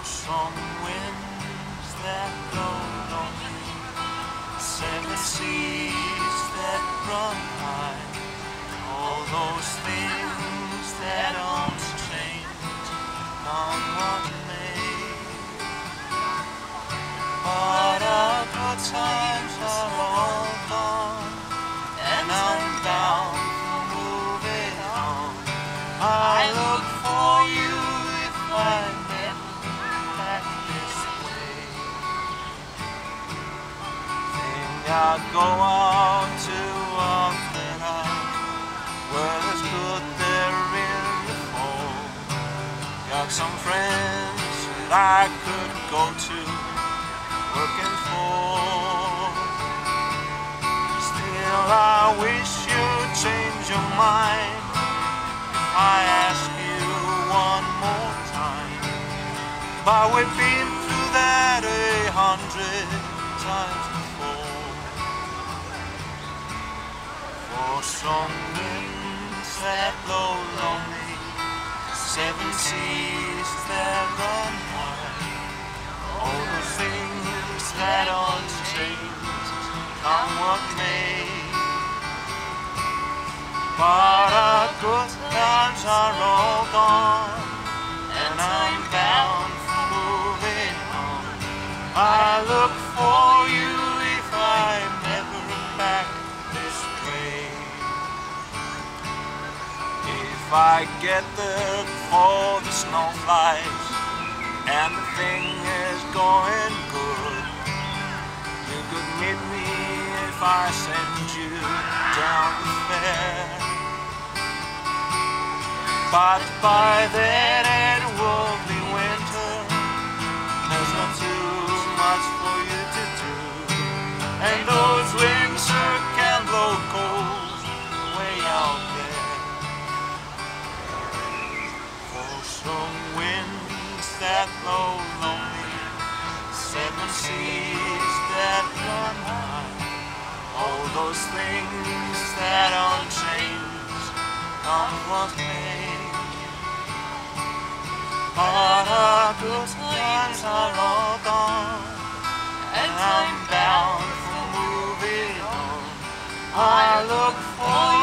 Some winds that blow lonely, seven seas that run high, all those things that don't change, come what may. But our good times are all gone, and I'm bound for moving on. I look for you if I never back this way. Think I'd go out to Africa, where there's good there in the fall. Got some friends that I could go to, working for. Still I wish you'd change your mind if I ask you one more time. But we've been through that 100 times before. For some winds that blow lonely, seven seas that run high, all the things that aren't changed, come what may. But our good times are all gone, and I'm bound for moving on. I look for you if I'm never back this way. If I get there before the snow flies and the thing is going good, you could meet me if I send you down the fair. But by then it will be winter, there's not too much for you to do, and those winds can blow cold way out there. For some winds that blow lonely, seven seas that run high, all those things that aren't changed, come what may. But our good times are all gone, and I'm bound for moving on. I look for